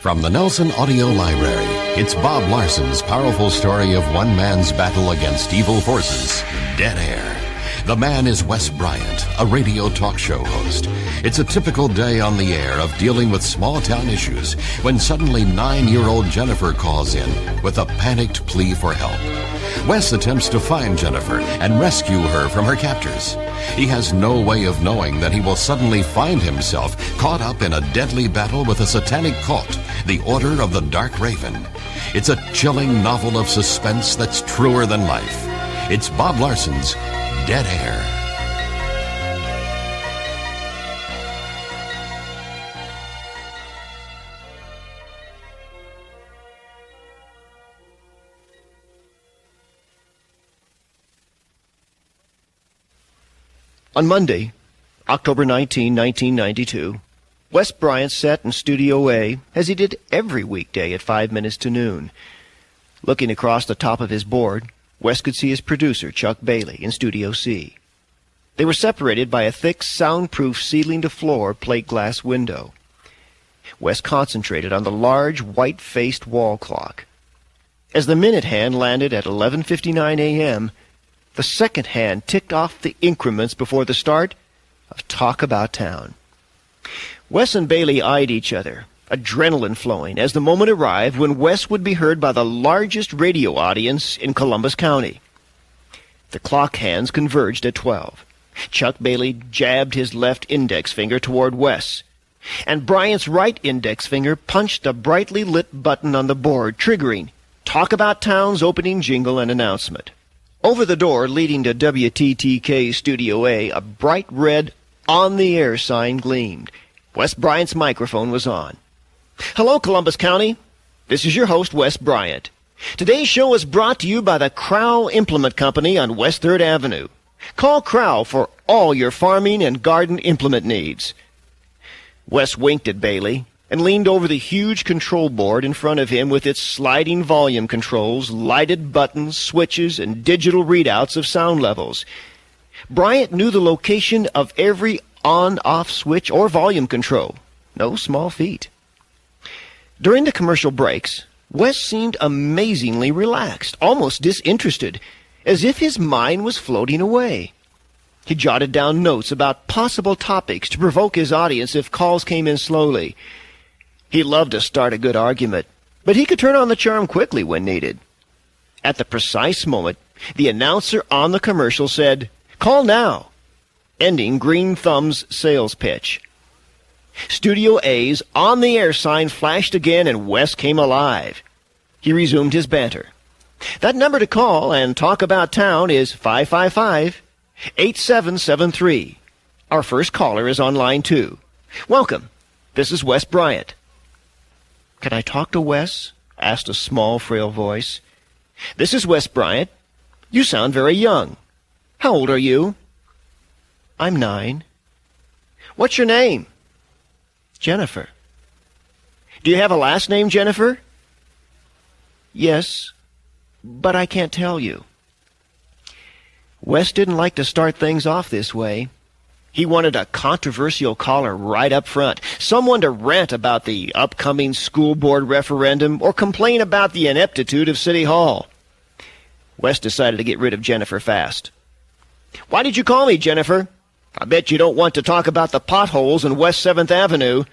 From the Nelson Audio Library, it's Bob Larson's powerful story of one man's battle against evil forces, Dead Air. The man is Wes Bryant, a radio talk show host. It's a typical day on the air of dealing with small-town issues when suddenly 9-year-old Jennifer calls in with a panicked plea for help. Wes attempts to find Jennifer and rescue her from her captors. He has no way of knowing that he will suddenly find himself caught up in a deadly battle with a satanic cult, the Order of the Dark Raven. It's a chilling novel of suspense that's truer than life. It's Bob Larson's Dead Air. On Monday, October 19, 1992, Wes Bryant sat in Studio A as he did every weekday at 5 minutes to noon. Looking across the top of his board, Wes could see his producer, Chuck Bailey, in Studio C. They were separated by a thick, soundproof ceiling-to-floor plate glass window. Wes concentrated on the large, white-faced wall clock. As the minute hand landed at 11:59 a.m., the second hand ticked off the increments before the start of Talk About Town. Wes and Bailey eyed each other, adrenaline flowing, as the moment arrived when Wes would be heard by the largest radio audience in Columbus County. The clock hands converged at 12. Chuck Bailey jabbed his left index finger toward Wes, and Bryant's right index finger punched a brightly lit button on the board, triggering Talk About Town's opening jingle and announcement. Over the door leading to WTTK Studio A, a bright red on-the-air sign gleamed. Wes Bryant's microphone was on. Hello, Columbus County. This is your host, Wes Bryant. Today's show is brought to you by the Crow Implement Company on West 3rd Avenue. Call Crow for all your farming and garden implement needs. Wes winked at Bailey and leaned over the huge control board in front of him with its sliding volume controls, lighted buttons, switches, and digital readouts of sound levels. Bryant knew the location of every on-off switch or volume control. No small feat. During the commercial breaks, Wes seemed amazingly relaxed, almost disinterested, as if his mind was floating away. He jotted down notes about possible topics to provoke his audience if calls came in slowly. He loved to start a good argument, but he could turn on the charm quickly when needed. At the precise moment, the announcer on the commercial said, "Call now," ending Green Thumb's sales pitch. Studio A's on-the-air sign flashed again, and Wes came alive. He resumed his banter. That number to call and talk about town is 555-8773. Our first caller is on line 2. Welcome. This is Wes Bryant. "Can I talk to Wes?" asked a small, frail voice. "This is Wes Bryant. You sound very young. How old are you?" "I'm 9. "What's your name?" "Jennifer." "Do you have a last name, Jennifer?" "Yes, but I can't tell you." Wes didn't like to start things off this way. He wanted a controversial caller right up front, someone to rant about the upcoming school board referendum or complain about the ineptitude of City Hall. Wes decided to get rid of Jennifer fast. "Why did you call me, Jennifer? I bet you don't want to talk about the potholes in West 7th Avenue.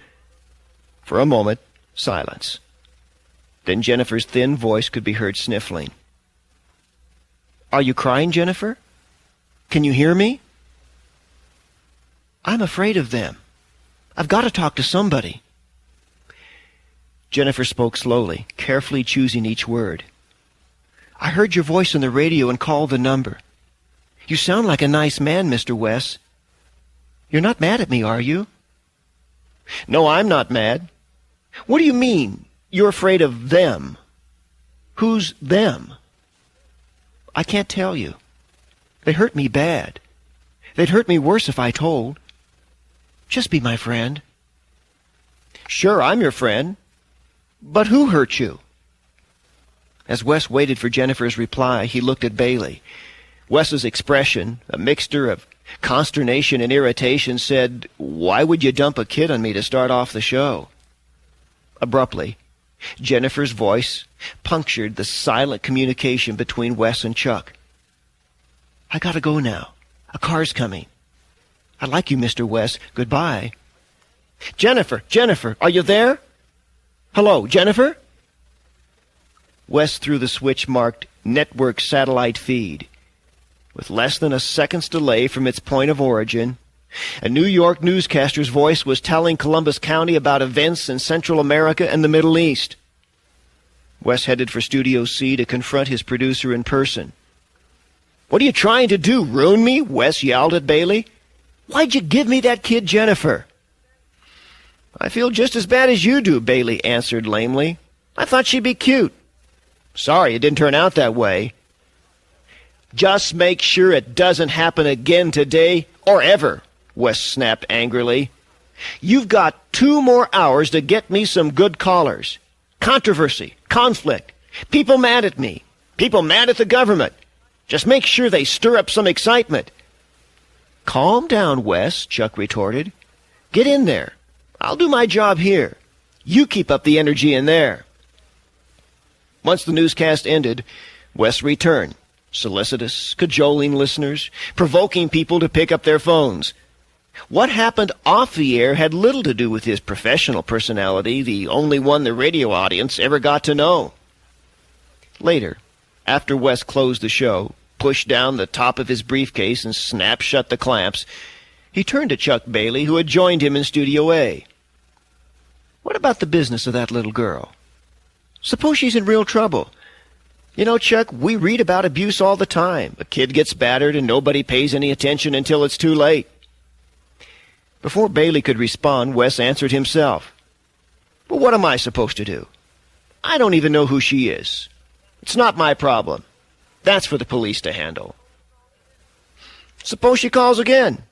For a moment, silence. Then Jennifer's thin voice could be heard sniffling. "Are you crying, Jennifer? Can you hear me?" "I'm afraid of them. I've got to talk to somebody." Jennifer spoke slowly, carefully choosing each word. "I heard your voice on the radio and called the number. You sound like a nice man, Mr. Wes. You're not mad at me, are you?" "No, I'm not mad. What do you mean, you're afraid of them? Who's them?" "I can't tell you. They hurt me bad. They'd hurt me worse if I told. Just be my friend." "Sure, I'm your friend. But who hurt you?" As Wes waited for Jennifer's reply, he looked at Bailey. Wes's expression, a mixture of consternation and irritation, said, "Why would you dump a kid on me to start off the show?" Abruptly, Jennifer's voice punctured the silent communication between Wes and Chuck. "I gotta go now. A car's coming. I like you, Mr. Wes. Goodbye." Jennifer, are you there? Hello, Jennifer?" Wes threw the switch marked Network Satellite Feed. With less than a second's delay from its point of origin, a New York newscaster's voice was telling Columbus County about events in Central America and the Middle East. Wes headed for Studio C to confront his producer in person. "What are you trying to do, ruin me?" Wes yelled at Bailey. "Why'd you give me that kid Jennifer?" "I feel just as bad as you do," Bailey answered lamely. "I thought she'd be cute. Sorry it didn't turn out that way." "Just make sure it doesn't happen again today or ever," Wes snapped angrily. "You've got 2 more hours to get me some good callers. Controversy, conflict, people mad at me, people mad at the government. Just make sure they stir up some excitement." "Calm down, Wes," Chuck retorted. "Get in there. I'll do my job here. You keep up the energy in there." Once the newscast ended, Wes returned, solicitous, cajoling listeners, provoking people to pick up their phones. What happened off the air had little to do with his professional personality, the only one the radio audience ever got to know. Later, after Wes closed the show, pushed down the top of his briefcase and snapped shut the clamps, he turned to Chuck Bailey, who had joined him in Studio A. "What about the business of that little girl? Suppose she's in real trouble. You know, Chuck, we read about abuse all the time. A kid gets battered and nobody pays any attention until it's too late." Before Bailey could respond, Wes answered himself. "Well, what am I supposed to do? I don't even know who she is. It's not my problem. That's for the police to handle." "Suppose she calls again.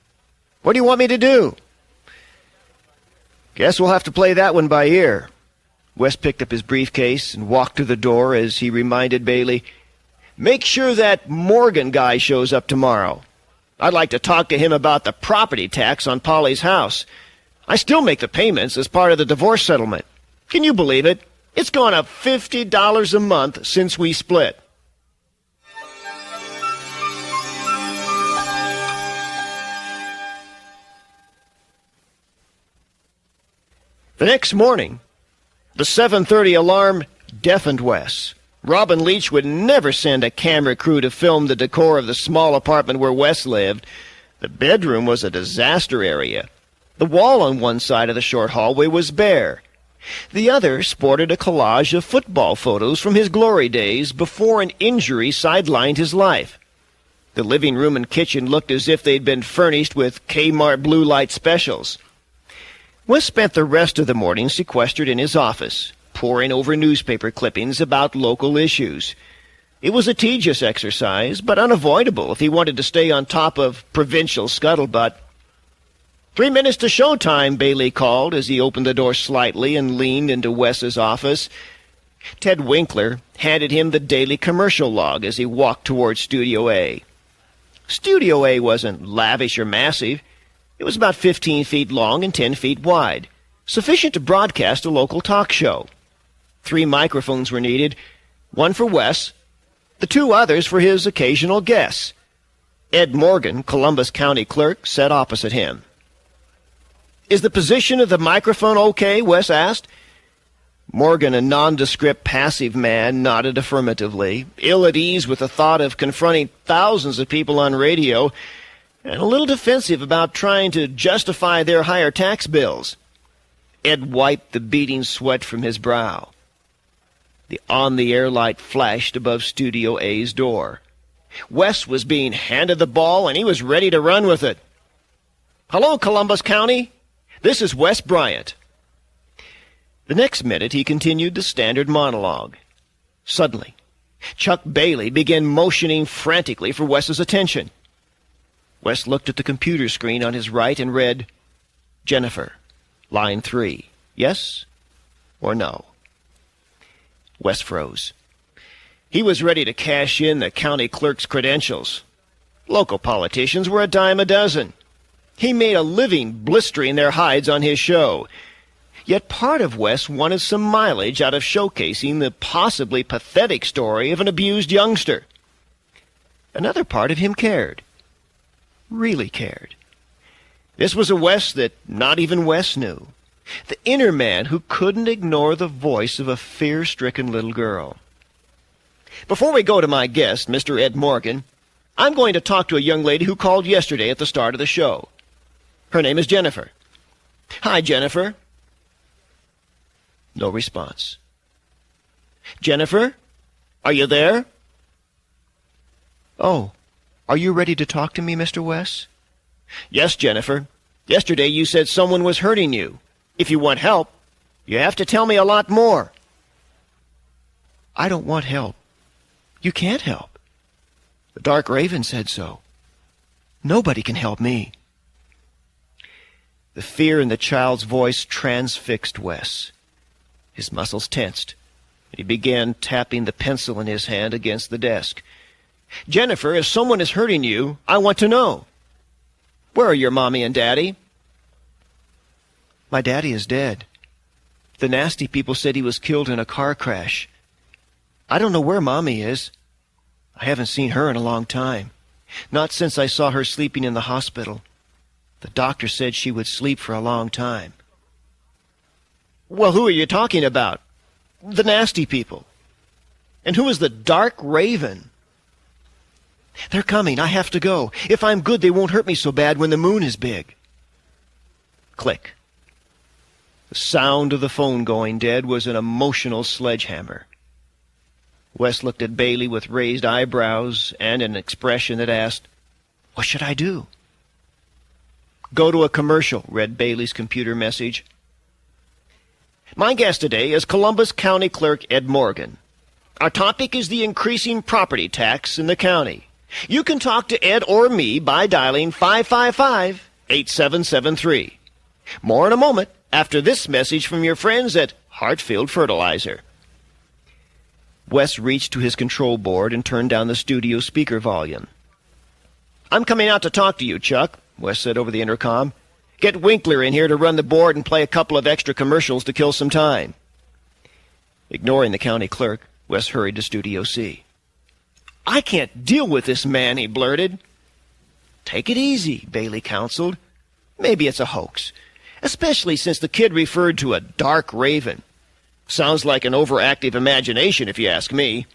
What do you want me to do?" "Guess we'll have to play that one by ear." Wes picked up his briefcase and walked to the door as he reminded Bailey, "Make sure that Morgan guy shows up tomorrow. I'd like to talk to him about the property tax on Polly's house. I still make the payments as part of the divorce settlement. Can you believe it? It's gone up $50 a month since we split." The next morning, the 7:30 alarm deafened Wes. Robin Leach would never send a camera crew to film the decor of the small apartment where Wes lived. The bedroom was a disaster area. The wall on one side of the short hallway was bare. The other sported a collage of football photos from his glory days before an injury sidelined his life. The living room and kitchen looked as if they'd been furnished with Kmart blue light specials. Wes spent the rest of the morning sequestered in his office, poring over newspaper clippings about local issues. It was a tedious exercise, but unavoidable if he wanted to stay on top of provincial scuttlebutt. 3 minutes to showtime," Bailey called as he opened the door slightly and leaned into Wes's office. Ted Winkler handed him the daily commercial log as he walked toward Studio A. Studio A wasn't lavish or massive. It was about 15 feet long and 10 feet wide, sufficient to broadcast a local talk show. 3 microphones were needed, one for Wes, the 2 others for his occasional guests. Ed Morgan, Columbus County Clerk, sat opposite him. "Is the position of the microphone okay?" Wes asked. Morgan, a nondescript, passive man, nodded affirmatively, ill at ease with the thought of confronting thousands of people on radio, and a little defensive about trying to justify their higher tax bills. Ed wiped the beading sweat from his brow. The on-the-air light flashed above Studio A's door. Wes was being handed the ball, and he was ready to run with it. "Hello, Columbus County. This is Wes Bryant." The next minute he continued the standard monologue. Suddenly, Chuck Bailey began motioning frantically for Wes's attention. Wes looked at the computer screen on his right and read, "Jennifer, line 3, yes or no?" Wes froze. He was ready to cash in the county clerk's credentials. Local politicians were a dime a dozen. He made a living blistering their hides on his show. Yet part of Wes wanted some mileage out of showcasing the possibly pathetic story of an abused youngster. Another part of him cared. Really cared. This was a Wes that not even Wes knew. The inner man who couldn't ignore the voice of a fear-stricken little girl. Before we go to my guest, Mr. Ed Morgan, I'm going to talk to a young lady who called yesterday at the start of the show. Her name is Jennifer. Hi, Jennifer. No response. Jennifer, are you there? Oh, are you ready to talk to me, Mr. Wes? Yes, Jennifer. Yesterday you said someone was hurting you. If you want help, you have to tell me a lot more. I don't want help. You can't help. The Dark Raven said so. Nobody can help me. The fear in the child's voice transfixed Wes. His muscles tensed, and he began tapping the pencil in his hand against the desk. Jennifer, if someone is hurting you, I want to know. Where are your mommy and daddy? My daddy is dead. The nasty people said he was killed in a car crash. I don't know where Mommy is. I haven't seen her in a long time. Not since I saw her sleeping in the hospital. The doctor said she would sleep for a long time. Well, who are you talking about? The nasty people. And who is the Dark Raven? They're coming. I have to go. If I'm good, they won't hurt me so bad when the moon is big. Click. The sound of the phone going dead was an emotional sledgehammer. Wes looked at Bailey with raised eyebrows and an expression that asked, "What should I do?" "Go to a commercial," read Bailey's computer message. My guest today is Columbus County Clerk Ed Morgan. Our topic is the increasing property tax in the county. You can talk to Ed or me by dialing 555-8773. More in a moment after this message from your friends at Hartfield Fertilizer. Wes reached to his control board and turned down the studio speaker volume. "I'm coming out to talk to you, Chuck," Wes said over the intercom. "Get Winkler in here to run the board and play a couple of extra commercials to kill some time." Ignoring the county clerk, Wes hurried to Studio C. "I can't deal with this man," he blurted. "Take it easy," Bailey counseled. "Maybe it's a hoax, especially since the kid referred to a Dark Raven. Sounds like an overactive imagination, if you ask me."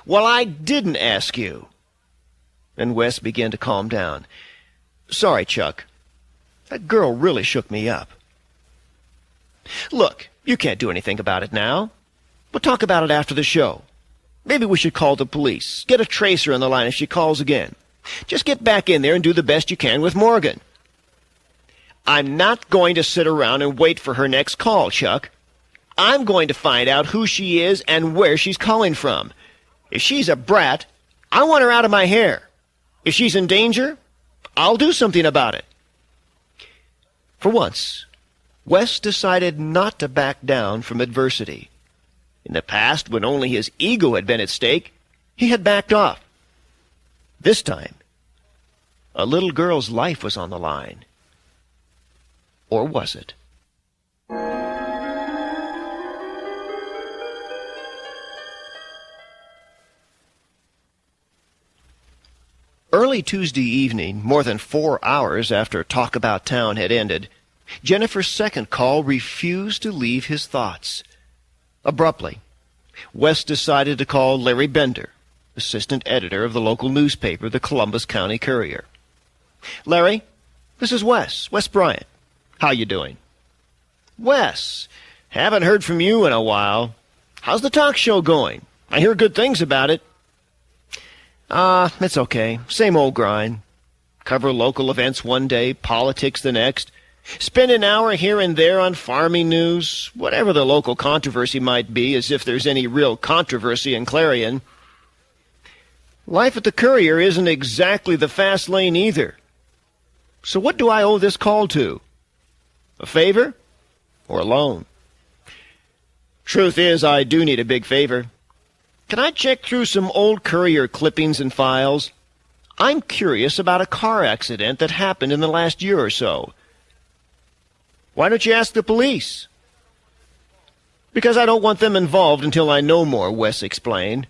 "Well, I didn't ask you." And Wes began to calm down. "Sorry, Chuck. That girl really shook me up." "Look, you can't do anything about it now. We'll talk about it after the show. Maybe we should call the police. Get a tracer on the line if she calls again. Just get back in there and do the best you can with Morgan." "I'm not going to sit around and wait for her next call, Chuck. I'm going to find out who she is and where she's calling from. If she's a brat, I want her out of my hair. If she's in danger, I'll do something about it." For once, Wes decided not to back down from adversity. In the past, when only his ego had been at stake, he had backed off. This time, a little girl's life was on the line. Or was it? Early Tuesday evening, more than 4 hours after Talk About Town had ended, Jennifer's second call refused to leave his thoughts. Abruptly, Wes decided to call Larry Bender, assistant editor of the local newspaper, the Columbus County Courier. "Larry, this is Wes Bryant. How you doing?" "Wes, haven't heard from you in a while. How's the talk show going? I hear good things about it." It's okay. Same old grind. Cover local events one day, politics the next. Spend an hour here and there on farming news, whatever the local controversy might be, as if there's any real controversy in Clarion. Life at the Courier isn't exactly the fast lane either. So what do I owe this call to? A favor or a loan? Truth is, I do need a big favor. Can I check through some old Courier clippings and files? I'm curious about a car accident that happened in the last year or so. Why don't you ask the police? Because I don't want them involved until I know more, Wes explained.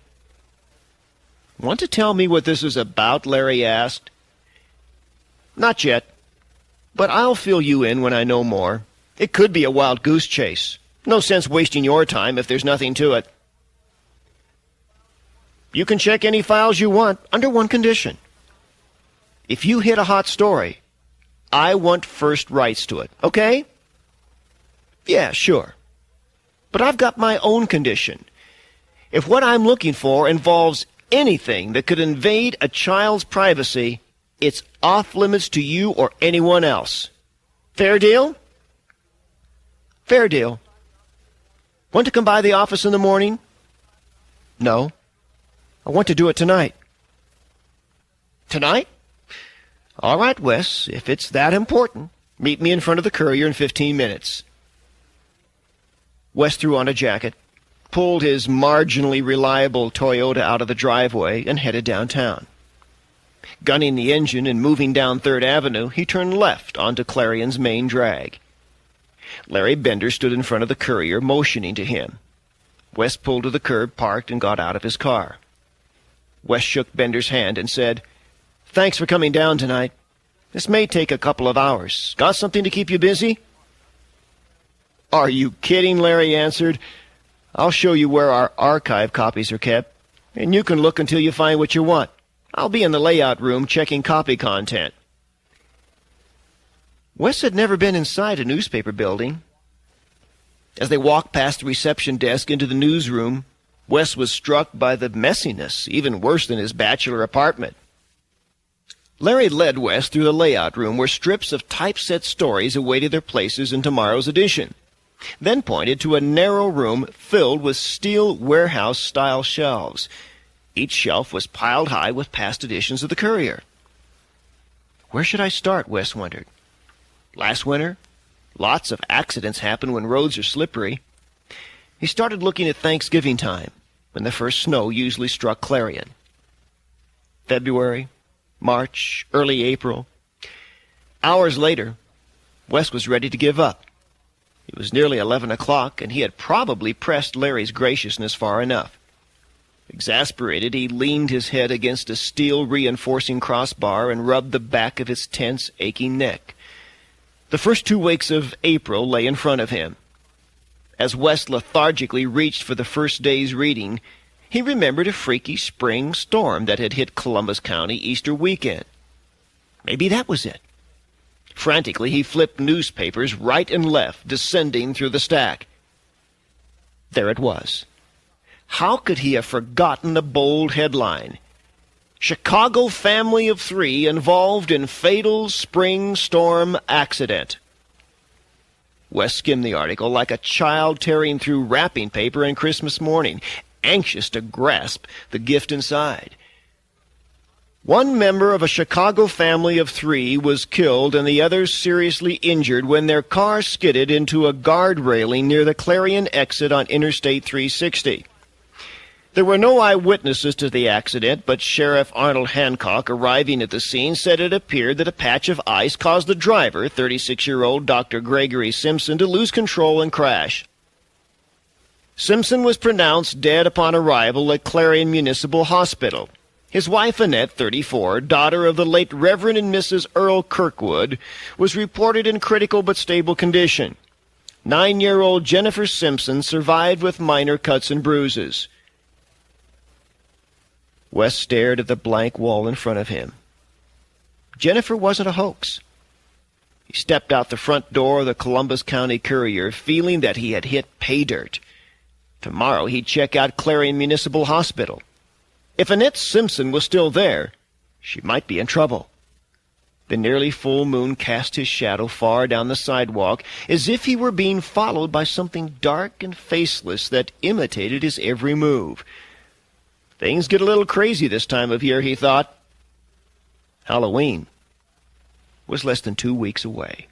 Want to tell me what this is about? Larry asked. Not yet, but I'll fill you in when I know more. It could be a wild goose chase. No sense wasting your time if there's nothing to it. You can check any files you want under one condition. If you hit a hot story, I want first rights to it, okay? Yeah, sure. But I've got my own condition. If what I'm looking for involves anything that could invade a child's privacy, it's off limits to you or anyone else. Fair deal? Fair deal. Want to come by the office in the morning? No. I want to do it tonight. Tonight? All right, Wes, if it's that important, meet me in front of the Courier in 15 minutes. Wes threw on a jacket, pulled his marginally reliable Toyota out of the driveway, and headed downtown. Gunning the engine and moving down 3rd Avenue, he turned left onto Clarion's main drag. Larry Bender stood in front of the Courier, motioning to him. Wes pulled to the curb, parked, and got out of his car. Wes shook Bender's hand and said, "Thanks for coming down tonight. This may take a couple of hours. Got something to keep you busy?" "Are you kidding?" Larry answered. "I'll show you where our archive copies are kept, and you can look until you find what you want. I'll be in the layout room checking copy content." Wes had never been inside a newspaper building. As they walked past the reception desk into the newsroom, Wes was struck by the messiness, even worse than his bachelor apartment. Larry led Wes through the layout room where strips of typeset stories awaited their places in tomorrow's edition, then pointed to a narrow room filled with steel warehouse-style shelves. Each shelf was piled high with past editions of the Courier. Where should I start, Wes wondered. Last winter, lots of accidents happen when roads are slippery. He started looking at Thanksgiving time, when the first snow usually struck Clarion. February, March, early April. Hours later, Wes was ready to give up. It was nearly 11 o'clock, and he had probably pressed Larry's graciousness far enough. Exasperated, he leaned his head against a steel reinforcing crossbar and rubbed the back of his tense, aching neck. The first 2 weeks of April lay in front of him. As Wes lethargically reached for the first day's reading, he remembered a freaky spring storm that had hit Columbus County Easter weekend. Maybe that was it. Frantically, he flipped newspapers right and left, descending through the stack. There it was. How could he have forgotten the bold headline? "Chicago family of 3 involved in fatal spring storm accident." Wes skimmed the article like a child tearing through wrapping paper on Christmas morning, anxious to grasp the gift inside. One member of a Chicago family of 3 was killed and the others seriously injured when their car skidded into a guard railing near the Clarion exit on Interstate 360. There were no eyewitnesses to the accident, but Sheriff Arnold Hancock, arriving at the scene, said it appeared that a patch of ice caused the driver, 36-year-old Dr. Gregory Simpson, to lose control and crash. Simpson was pronounced dead upon arrival at Clarion Municipal Hospital. His wife, Annette, 34, daughter of the late Reverend and Mrs. Earl Kirkwood, was reported in critical but stable condition. 9-year-old Jennifer Simpson survived with minor cuts and bruises. Wes stared at the blank wall in front of him. Jennifer wasn't a hoax. He stepped out the front door of the Columbus County Courier, feeling that he had hit pay dirt. Tomorrow he'd check out Clarion Municipal Hospital. If Annette Simpson was still there, she might be in trouble. The nearly full moon cast his shadow far down the sidewalk, as if he were being followed by something dark and faceless that imitated his every move. Things get a little crazy this time of year, he thought. Halloween was less than 2 weeks away.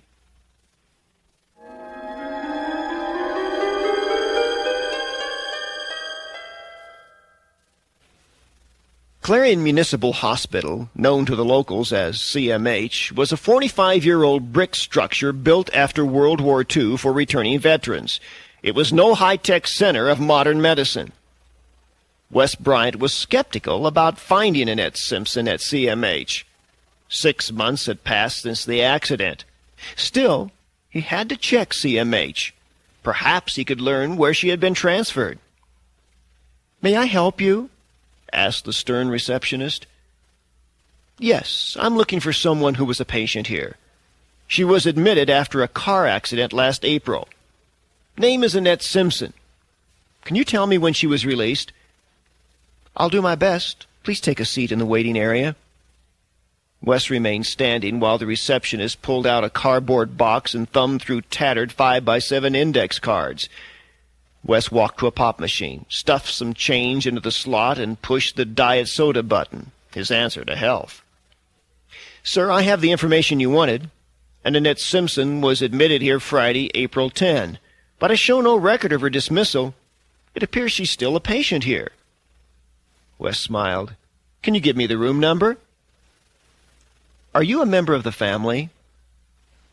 Clarion Municipal Hospital, known to the locals as CMH, was a 45-year-old brick structure built after World War II for returning veterans. It was no high-tech center of modern medicine. Wes Bryant was skeptical about finding Annette Simpson at CMH. 6 months had passed since the accident. Still, he had to check CMH. Perhaps he could learn where she had been transferred. "May I help you?" asked the stern receptionist. "Yes, I'm looking for someone who was a patient here. She was admitted after a car accident last April. Name is Annette Simpson. Can you tell me when she was released?" "I'll do my best. Please take a seat in the waiting area." Wes remained standing while the receptionist pulled out a cardboard box and thumbed through tattered 5x7 index cards. Wes walked to a pop machine, stuffed some change into the slot, and pushed the diet soda button, his answer to health. "Sir, I have the information you wanted. Annette Simpson was admitted here Friday, April 10, but I show no record of her dismissal. It appears she's still a patient here." Wes smiled. "Can you give me the room number?" "Are you a member of the family?"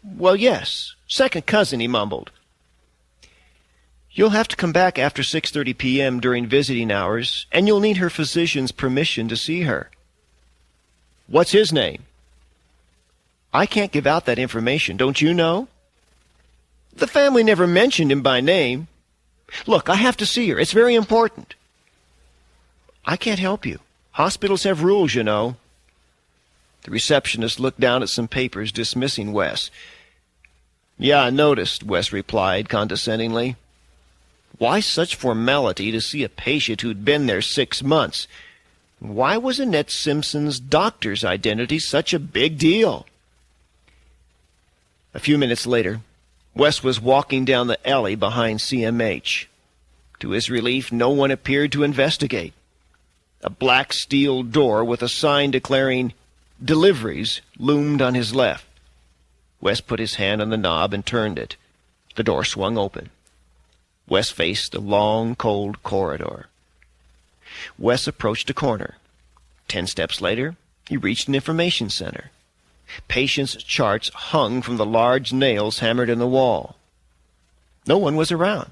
"Well, yes. Second cousin," he mumbled. "You'll have to come back after 6:30 p.m. during visiting hours, and you'll need her physician's permission to see her." "What's his name?" "I can't give out that information. Don't you know?" "The family never mentioned him by name. Look, I have to see her. It's very important." "I can't help you. Hospitals have rules, you know." The receptionist looked down at some papers, dismissing Wes. "Yeah, I noticed," Wes replied condescendingly. Why such formality to see a patient who'd been there 6 months? Why was Annette Simpson's doctor's identity such a big deal? A few minutes later, Wes was walking down the alley behind CMH. To his relief, no one appeared to investigate. A black steel door with a sign declaring "Deliveries" loomed on his left. Wes put his hand on the knob and turned it. The door swung open. Wes faced a long, cold corridor. Wes approached a corner. 10 steps later, he reached an information center. Patients' charts hung from the large nails hammered in the wall. No one was around.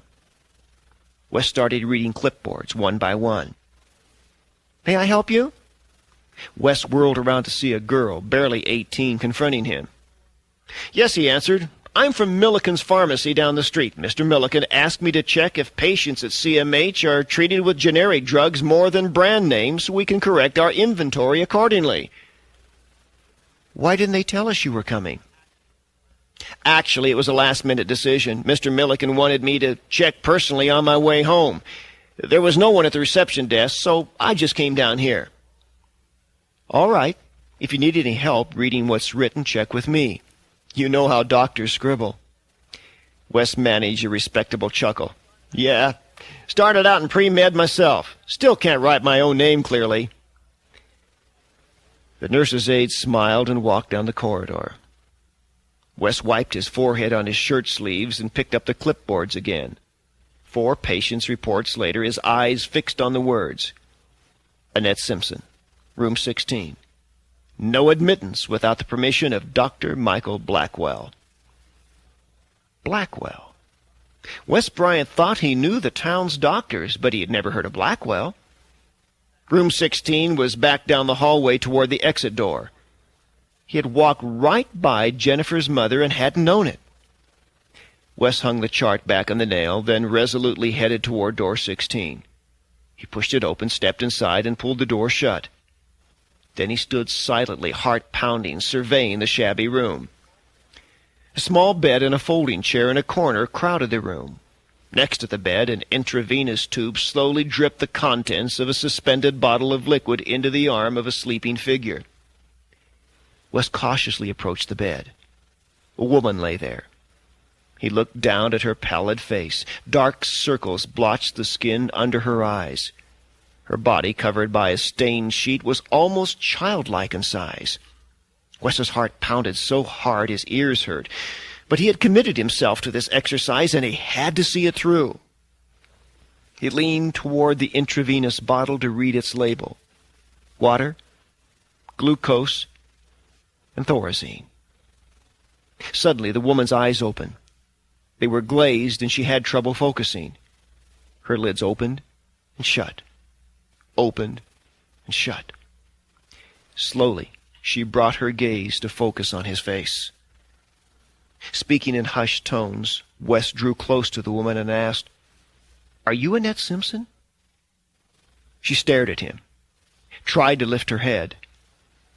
Wes started reading clipboards one by one. "May I help you?" Wes whirled around to see a girl, barely 18, confronting him. "Yes," he answered. "I'm from Milliken's Pharmacy down the street. Mr. Milliken asked me to check if patients at CMH are treated with generic drugs more than brand names so we can correct our inventory accordingly." "Why didn't they tell us you were coming?" "Actually, it was a last-minute decision. Mr. Milliken wanted me to check personally on my way home. There was no one at the reception desk, so I just came down here." "All right. If you need any help reading what's written, check with me. You know how doctors scribble." Wes managed a respectable chuckle. "Yeah, started out in pre-med myself. Still can't write my own name clearly." The nurse's aide smiled and walked down the corridor. Wes wiped his forehead on his shirt sleeves and picked up the clipboards again. 4 patients' reports later, his eyes fixed on the words. Annette Simpson, room 16. No admittance without the permission of Dr. Michael Blackwell. Blackwell. Wes Bryant thought he knew the town's doctors, but he had never heard of Blackwell. Room 16 was back down the hallway toward the exit door. He had walked right by Jennifer's mother and hadn't known it. Wes hung the chart back on the nail, then resolutely headed toward door 16. He pushed it open, stepped inside, and pulled the door shut. Then he stood silently, heart-pounding, surveying the shabby room. A small bed and a folding chair in a corner crowded the room. Next to the bed, an intravenous tube slowly dripped the contents of a suspended bottle of liquid into the arm of a sleeping figure. Wes cautiously approached the bed. A woman lay there. He looked down at her pallid face. Dark circles blotched the skin under her eyes. Her body, covered by a stained sheet, was almost childlike in size. Wes's heart pounded so hard his ears hurt, but he had committed himself to this exercise, and he had to see it through. He leaned toward the intravenous bottle to read its label. water, glucose, and thorazine. Suddenly, the woman's eyes opened. They were glazed, and she had trouble focusing. Her lids opened and shut, opened and shut. Slowly, she brought her gaze to focus on his face. Speaking in hushed tones, Wes drew close to the woman and asked, "Are you Annette Simpson?" She stared at him, tried to lift her head,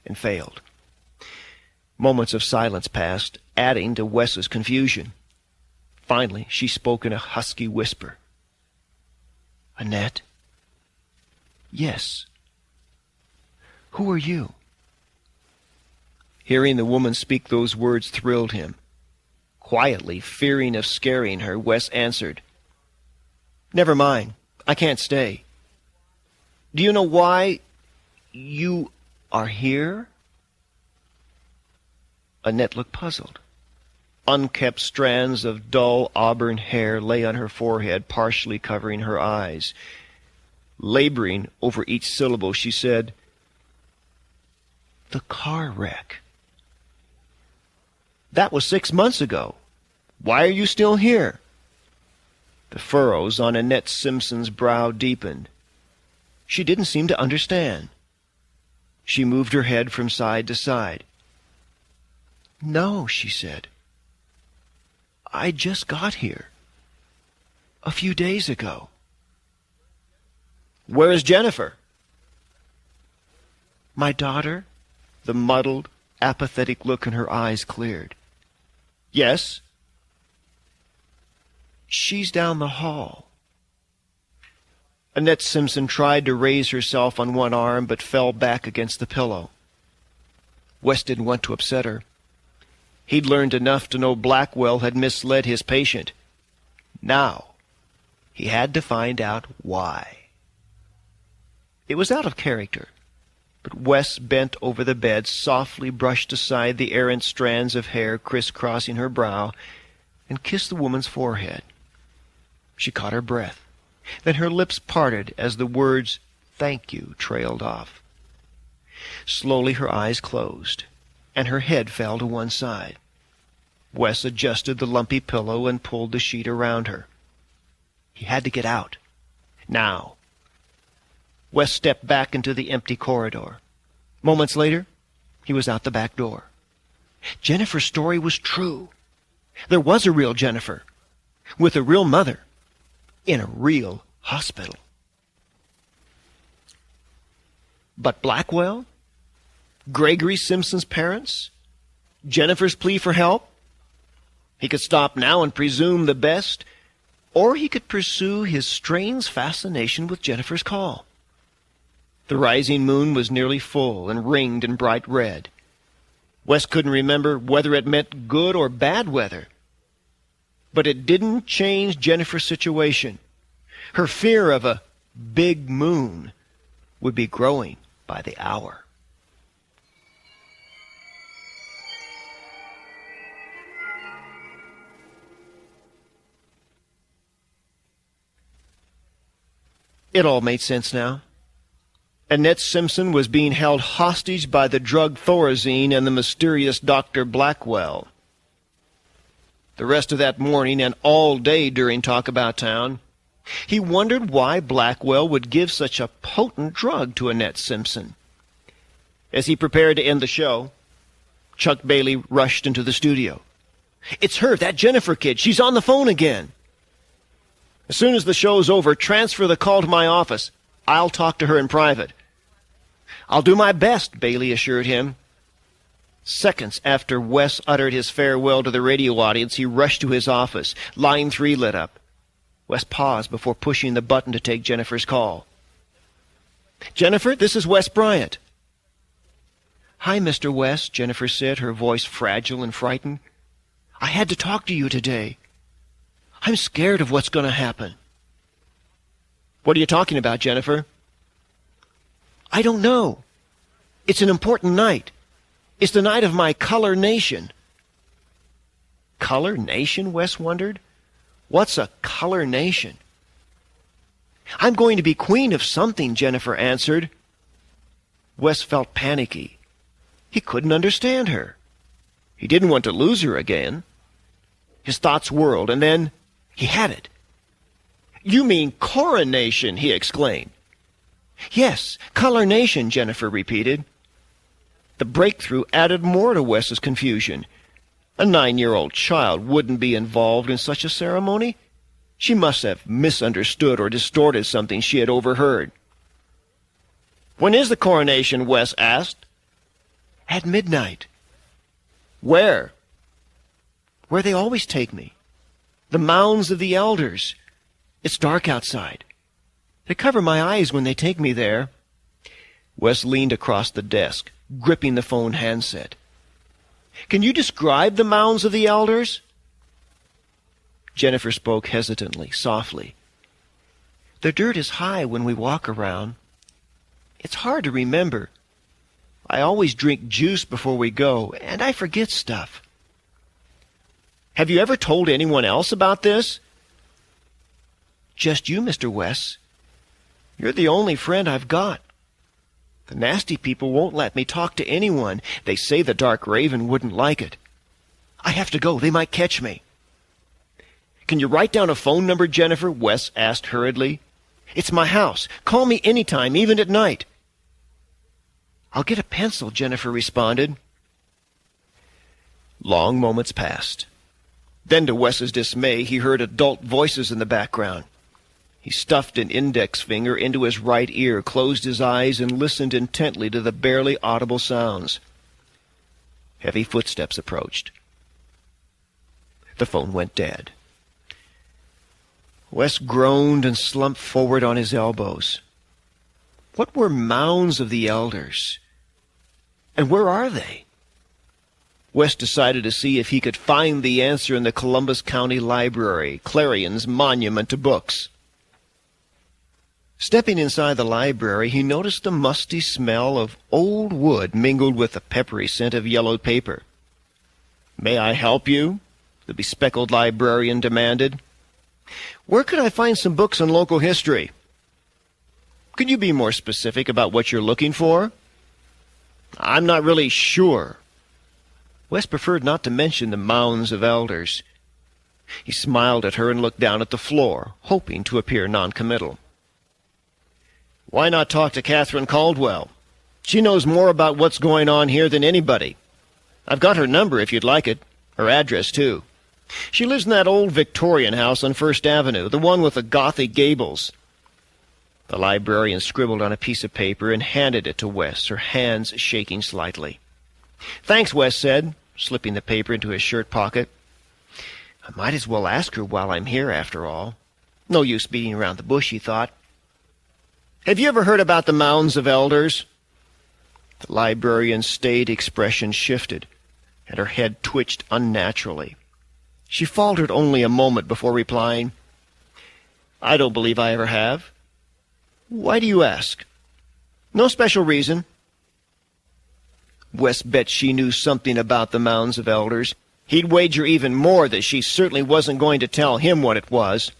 and failed. Moments of silence passed, adding to Wes's confusion. Finally, she spoke in a husky whisper. "Annette?" "Yes." "Who are you?" Hearing the woman speak those words thrilled him. Quietly, fearing of scaring her, Wes answered, "Never mind. I can't stay. Do you know why you are here?" Annette looked puzzled. Unkempt strands of dull auburn hair lay on her forehead, partially covering her eyes. Laboring over each syllable, she said, "The car wreck. That was 6 months ago. Why are you still here?" The furrows on Annette Simpson's brow deepened. She didn't seem to understand. She moved her head from side to side. "No," she said. "I just got here. A few days ago." "Where is Jennifer?" "My daughter?" The muddled, apathetic look in her eyes cleared. "Yes?" "She's down the hall." Annette Simpson tried to raise herself on one arm, but fell back against the pillow. Wes didn't want to upset her. He'd learned enough to know Blackwell had misled his patient. Now, he had to find out why. It was out of character, but Wes bent over the bed, softly brushed aside the errant strands of hair crisscrossing her brow, and kissed the woman's forehead. She caught her breath. Then her lips parted as the words, "Thank you," trailed off. Slowly her eyes closed, and her head fell to one side. Wes adjusted the lumpy pillow and pulled the sheet around her. He had to get out. Now. Wes stepped back into the empty corridor. Moments later, he was out the back door. Jennifer's story was true. There was a real Jennifer, with a real mother, in a real hospital. But Blackwell? Gregory Simpson's parents? Jennifer's plea for help? He could stop now and presume the best, or he could pursue his strange fascination with Jennifer's call. The rising moon was nearly full and ringed in bright red. Wes couldn't remember whether it meant good or bad weather. But it didn't change Jennifer's situation. Her fear of a big moon would be growing by the hour. It all made sense now. Annette Simpson was being held hostage by the drug thorazine and the mysterious Dr. Blackwell. The rest of that morning and all day during Talk About Town, he wondered why Blackwell would give such a potent drug to Annette Simpson. As he prepared to end the show, Chuck Bailey rushed into the studio. "It's her, that Jennifer kid. She's on the phone again." "As soon as the show's over, transfer the call to my office. I'll talk to her in private." "I'll do my best," Bailey assured him. Seconds after Wes uttered his farewell to the radio audience, he rushed to his office. Line 3 lit up. Wes paused before pushing the button to take Jennifer's call. "Jennifer, this is Wes Bryant." "Hi, Mr. Wes," Jennifer said, her voice fragile and frightened. "I had to talk to you today. I'm scared of what's going to happen." "What are you talking about, Jennifer?" "I don't know. It's an important night. It's the night of my Color Nation." Color Nation, Wes wondered. What's a Color Nation? "I'm going to be queen of something," Jennifer answered. Wes felt panicky. He couldn't understand her. He didn't want to lose her again. His thoughts whirled, and then he had it. "You mean coronation," he exclaimed. "Yes, colournation," Jennifer repeated. The breakthrough added more to Wes's confusion. A 9-year-old child wouldn't be involved in such a ceremony. She must have misunderstood or distorted something she had overheard. "When is the coronation?" Wes asked. "At midnight." "Where?" "Where they always take me. The mounds of the elders. It's dark outside. They cover my eyes when they take me there." Wes leaned across the desk, gripping the phone handset. "Can you describe the mounds of the elders?" Jennifer spoke hesitantly, softly. "The dirt is high when we walk around. It's hard to remember. I always drink juice before we go, and I forget stuff." "Have you ever told anyone else about this?" "Just you, Mr. Wes. You're the only friend I've got. The nasty people won't let me talk to anyone. They say the Dark Raven wouldn't like it. I have to go. They might catch me." "Can you write down a phone number, Jennifer?" Wes asked hurriedly. "It's my house. Call me any time, even at night." "I'll get a pencil," Jennifer responded. Long moments passed. Then, to Wes's dismay, he heard adult voices in the background. He stuffed an index finger into his right ear, closed his eyes, and listened intently to the barely audible sounds. Heavy footsteps approached. The phone went dead. Wes groaned and slumped forward on his elbows. What were mounds of the elders? And where are they? Wes decided to see if he could find the answer in the Columbus County Library, Clarion's monument to books. Stepping inside the library, he noticed the musty smell of old wood mingled with the peppery scent of yellowed paper. "May I help you?" the bespectacled librarian demanded. "Where could I find some books on local history?" "Could you be more specific about what you're looking for?" "I'm not really sure." Wes preferred not to mention the mounds of elders. He smiled at her and looked down at the floor, hoping to appear noncommittal. "Why not talk to Catherine Caldwell? She knows more about what's going on here than anybody. I've got her number if you'd like it. Her address, too. She lives in that old Victorian house on First Avenue, the one with the Gothic gables." The librarian scribbled on a piece of paper and handed it to Wes, her hands shaking slightly. "Thanks," Wes said, slipping the paper into his shirt pocket. "I might as well ask her while I'm here, after all. No use beating around the bush," he thought. "Have you ever heard about the mounds of elders?" The librarian's staid expression shifted, and her head twitched unnaturally. She faltered only a moment before replying, "I don't believe I ever have." "Why do you ask?" "No special reason." Wes bet she knew something about the mounds of elders. He'd wager even more that she certainly wasn't going to tell him what it was.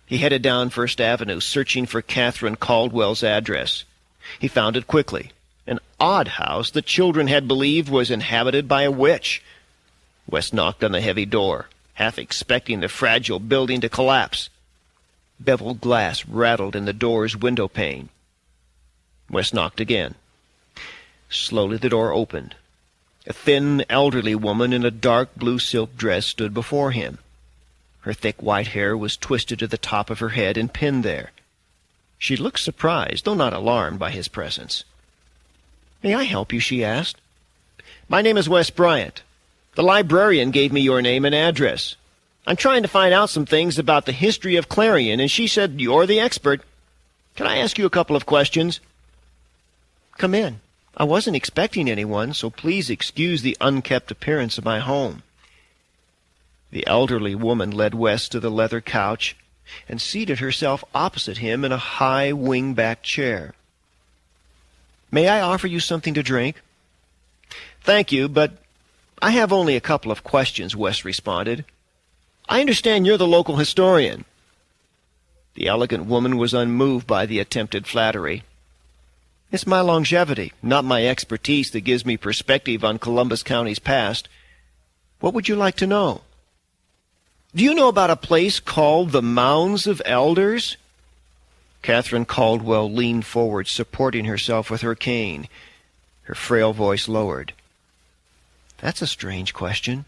He headed down First Avenue, searching for Catherine Caldwell's address. He found it quickly. An odd house the children had believed was inhabited by a witch. Wes knocked on the heavy door, half expecting the fragile building to collapse. Beveled glass rattled in the door's window pane. Wes knocked again. Slowly the door opened. A thin, elderly woman in a dark blue silk dress stood before him. Her thick white hair was twisted to the top of her head and pinned there. She looked surprised, though not alarmed by his presence. "May I help you?" she asked. "My name is Wes Bryant. The librarian gave me your name and address. I'm trying to find out some things about the history of Clarion, and she said you're the expert. Can I ask you a couple of questions?" "Come in. I wasn't expecting anyone, so please excuse the unkempt appearance of my home." The elderly woman led Wes to the leather couch and seated herself opposite him in a high wing-back chair. "May I offer you something to drink?" "Thank you, but I have only a couple of questions," Wes responded. "I understand you're the local historian." The elegant woman was unmoved by the attempted flattery. It's my longevity, not my expertise, that gives me perspective on Columbus County's past. What would you like to know? Do you know about a place called the Mounds of Elders? Catherine Caldwell leaned forward, supporting herself with her cane. Her frail voice lowered. That's a strange question.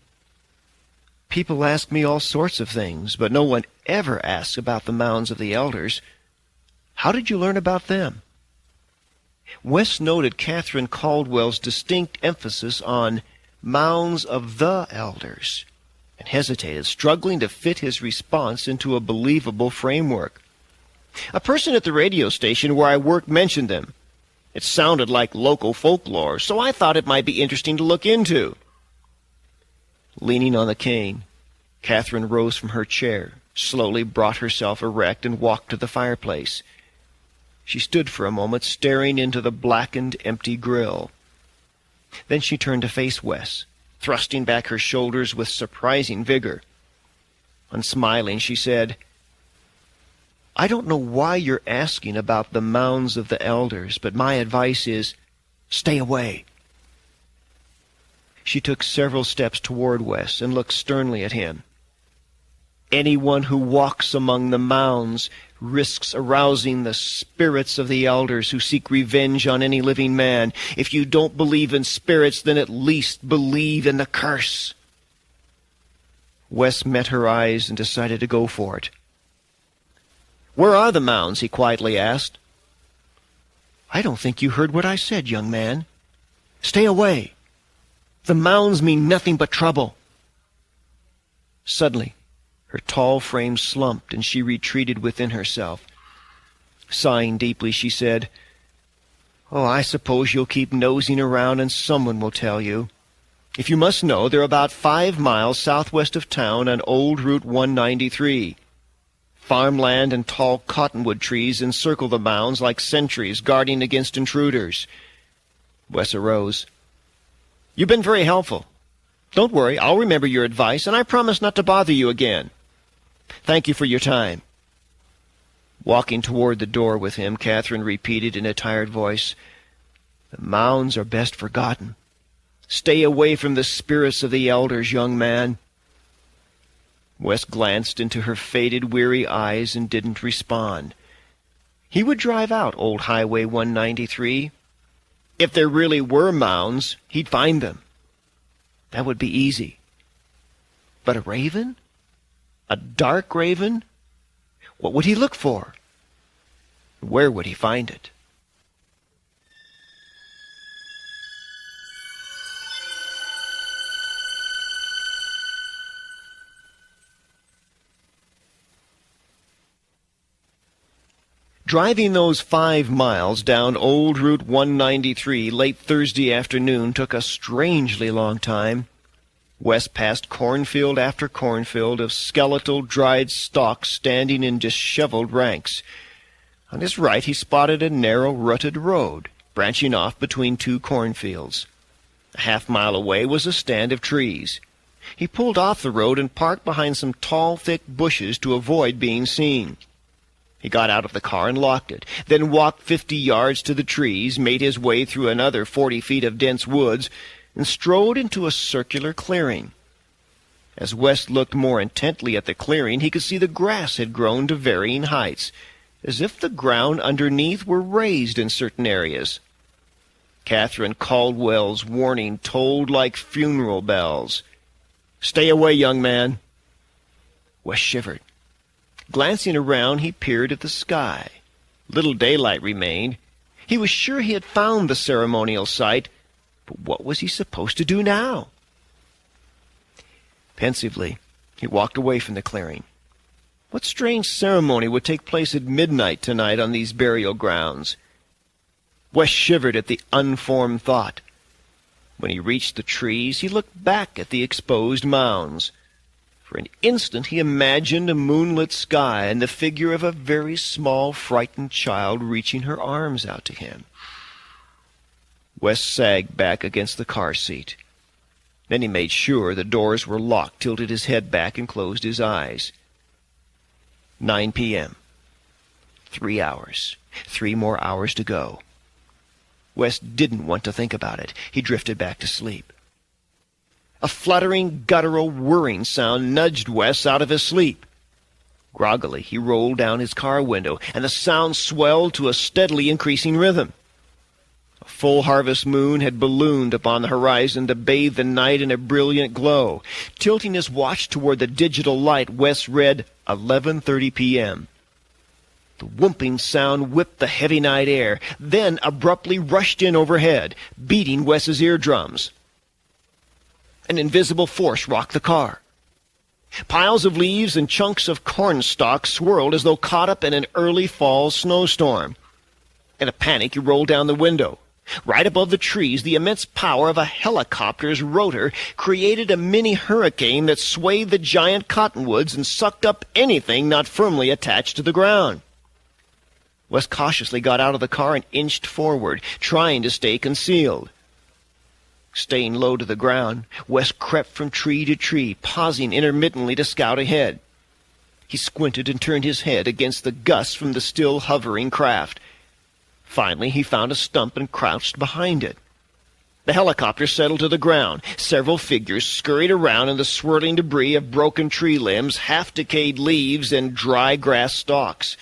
People ask me all sorts of things, but no one ever asks about the Mounds of the Elders. How did you learn about them? Wes noted Catherine Caldwell's distinct emphasis on Mounds of the Elders, and hesitated, struggling to fit his response into a believable framework. A person at the radio station where I worked mentioned them. It sounded like local folklore, so I thought it might be interesting to look into. Leaning on the cane, Catherine rose from her chair, slowly brought herself erect, and walked to the fireplace. She stood for a moment, staring into the blackened, empty grill. Then she turned to face Wes, thrusting back her shoulders with surprising vigor. Unsmiling, she said, I don't know why you're asking about the Mounds of the Elders, but my advice is, stay away. She took several steps toward Wes and looked sternly at him. Anyone who walks among the mounds risks arousing the spirits of the elders who seek revenge on any living man. If you don't believe in spirits, then at least believe in the curse. Wes met her eyes and decided to go for it. Where are the mounds? He quietly asked. I don't think you heard what I said, young man. Stay away. The mounds mean nothing but trouble. Suddenly, her tall frame slumped, and she retreated within herself. Sighing deeply, she said, Oh, I suppose you'll keep nosing around and someone will tell you. If you must know, they're about 5 miles southwest of town on old Route 193. Farmland and tall cottonwood trees encircle the mounds like sentries guarding against intruders. Wes arose. You've been very helpful. Don't worry, I'll remember your advice, and I promise not to bother you again. Thank you for your time. Walking toward the door with him, Catherine repeated in a tired voice, The mounds are best forgotten. Stay away from the spirits of the elders, young man. Wes glanced into her faded, weary eyes and didn't respond. He would drive out old Highway 193. If there really were mounds, he'd find them. That would be easy. But a raven? A dark raven? What would he look for? Where would he find it? Driving those 5 miles down old Route 193 late Thursday afternoon took a strangely long time. Wes passed cornfield after cornfield of skeletal, dried stalks standing in disheveled ranks. On his right he spotted a narrow, rutted road, branching off between 2 cornfields. A half-mile away was a stand of trees. He pulled off the road and parked behind some tall, thick bushes to avoid being seen. He got out of the car and locked it, then walked 50 yards to the trees, made his way through another 40 feet of dense woods, and strode into a circular clearing. As Wes looked more intently at the clearing, he could see the grass had grown to varying heights, as if the ground underneath were raised in certain areas. Catherine Caldwell's warning tolled like funeral bells. "Stay away, young man." Wes shivered. Glancing around, he peered at the sky. Little daylight remained. He was sure he had found the ceremonial site, but what was he supposed to do now? Pensively, he walked away from the clearing. What strange ceremony would take place at midnight tonight on these burial grounds? Wes shivered at the unformed thought. When he reached the trees, he looked back at the exposed mounds. For an instant he imagined a moonlit sky and the figure of a very small, frightened child reaching her arms out to him. Wes sagged back against the car seat. Then he made sure the doors were locked, tilted his head back, and closed his eyes. 9 p.m. 3 hours. 3 more hours to go. Wes didn't want to think about it. He drifted back to sleep. A fluttering, guttural, whirring sound nudged Wes out of his sleep. Groggily, he rolled down his car window, and the sound swelled to a steadily increasing rhythm. A full harvest moon had ballooned upon the horizon to bathe the night in a brilliant glow. Tilting his watch toward the digital light, Wes read 11:30 p.m. The whooping sound whipped the heavy night air, then abruptly rushed in overhead, beating Wes's eardrums. An invisible force rocked the car. Piles of leaves and chunks of corn stalk swirled as though caught up in an early fall snowstorm. In a panic, he rolled down the window. Right above the trees, the immense power of a helicopter's rotor created a mini hurricane that swayed the giant cottonwoods and sucked up anything not firmly attached to the ground. Wes cautiously got out of the car and inched forward, trying to stay concealed. Staying low to the ground, Wes crept from tree to tree, pausing intermittently to scout ahead. He squinted and turned his head against the gusts from the still hovering craft. Finally, he found a stump and crouched behind it. The helicopter settled to the ground. Several figures scurried around in the swirling debris of broken tree limbs, half-decayed leaves, and dry grass stalks.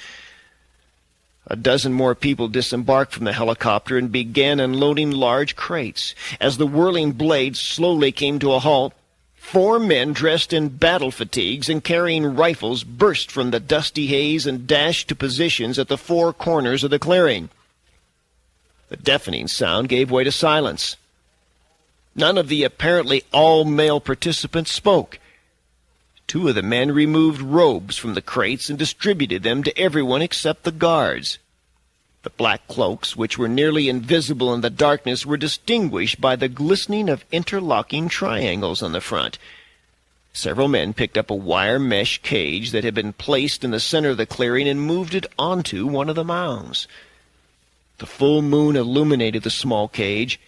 A dozen more people disembarked from the helicopter and began unloading large crates. As the whirling blades slowly came to a halt, 4 men dressed in battle fatigues and carrying rifles burst from the dusty haze and dashed to positions at the 4 corners of the clearing. The deafening sound gave way to silence. None of the apparently all-male participants spoke. 2 of the men removed robes from the crates and distributed them to everyone except the guards. The black cloaks, which were nearly invisible in the darkness, were distinguished by the glistening of interlocking triangles on the front. Several men picked up a wire mesh cage that had been placed in the center of the clearing and moved it onto one of the mounds. The full moon illuminated the small cage,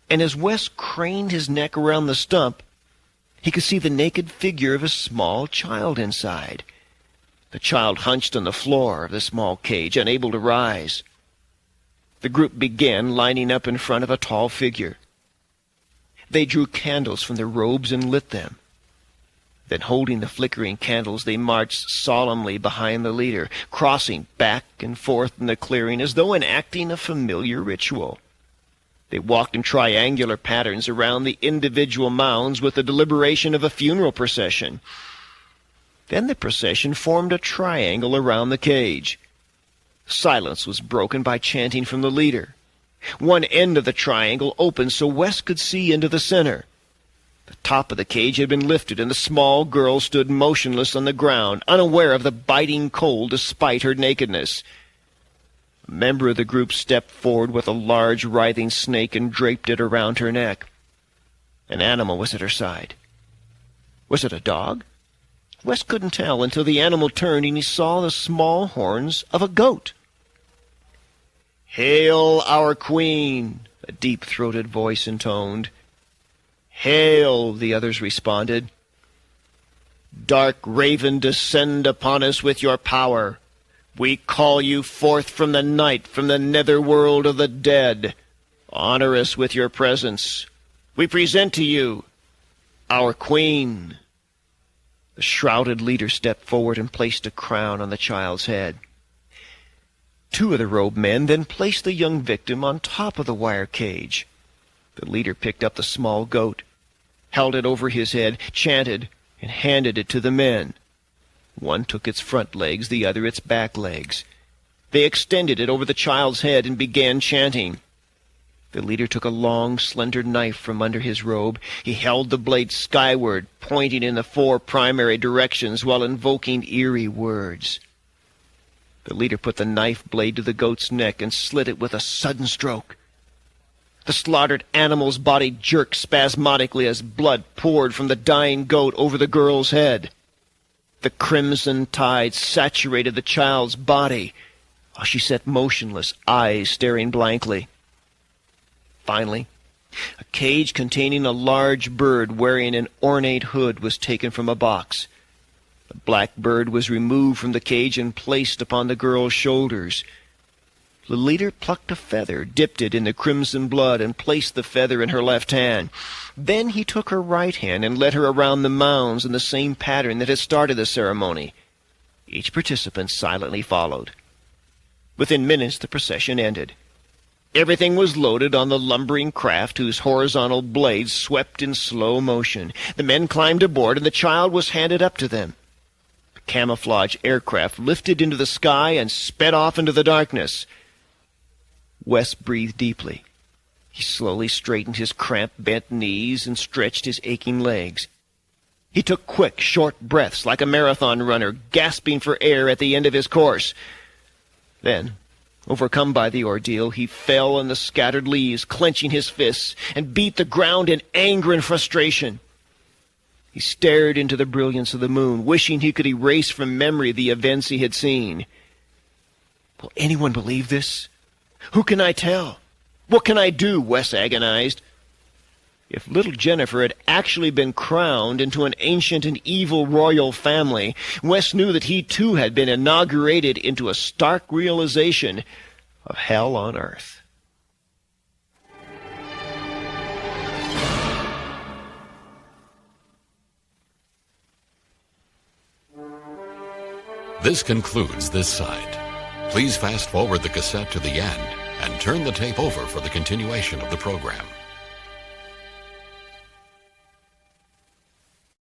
and as Wes craned his neck around the stump, he could see the naked figure of a small child inside. The child hunched on the floor of the small cage, unable to rise. The group began lining up in front of a tall figure. They drew candles from their robes and lit them. Then, holding the flickering candles, they marched solemnly behind the leader, crossing back and forth in the clearing as though enacting a familiar ritual. They walked in triangular patterns around the individual mounds with the deliberation of a funeral procession. Then the procession formed a triangle around the cage. Silence was broken by chanting from the leader. One end of the triangle opened so Wes could see into the center. The top of the cage had been lifted, and the small girl stood motionless on the ground, unaware of the biting cold despite her nakedness. A member of the group stepped forward with a large writhing snake and draped it around her neck. An animal was at her side. Was it a dog? Wes couldn't tell until the animal turned and he saw the small horns of a goat. "Hail, our queen!" a deep-throated voice intoned. "Hail!" the others responded. "Dark raven, descend upon us with your power. We call you forth from the night, from the netherworld of the dead. Honor us with your presence. We present to you our queen." The shrouded leader stepped forward and placed a crown on the child's head. 2 of the robed men then placed the young victim on top of the wire cage. The leader picked up the small goat, held it over his head, chanted, and handed it to the men. One took its front legs, the other its back legs. They extended it over the child's head and began chanting. The leader took a long, slender knife from under his robe. He held the blade skyward, pointing in the 4 primary directions while invoking eerie words. The leader put the knife blade to the goat's neck and slit it with a sudden stroke. The slaughtered animal's body jerked spasmodically as blood poured from the dying goat over the girl's head. The crimson tide saturated the child's body while she sat motionless, eyes staring blankly. Finally, a cage containing a large bird wearing an ornate hood was taken from a box. The black bird was removed from the cage and placed upon the girl's shoulders. The leader plucked a feather, dipped it in the crimson blood, and placed the feather in her left hand. Then he took her right hand and led her around the mounds in the same pattern that had started the ceremony. Each participant silently followed. Within minutes the procession ended. Everything was loaded on the lumbering craft whose horizontal blades swept in slow motion. The men climbed aboard, and the child was handed up to them. The camouflage aircraft lifted into the sky and sped off into the darkness. Wes breathed deeply. He slowly straightened his cramped, bent knees and stretched his aching legs. He took quick, short breaths like a marathon runner, gasping for air at the end of his course. Then, overcome by the ordeal, he fell on the scattered leaves, clenching his fists, and beat the ground in anger and frustration. He stared into the brilliance of the moon, wishing he could erase from memory the events he had seen. Will anyone believe this? Who can I tell? What can I do? Wes agonized. If little Jennifer had actually been crowned into an ancient and evil royal family, Wes knew that he too had been inaugurated into a stark realization of hell on earth. This concludes this side. Please fast forward the cassette to the end and turn the tape over for the continuation of the program.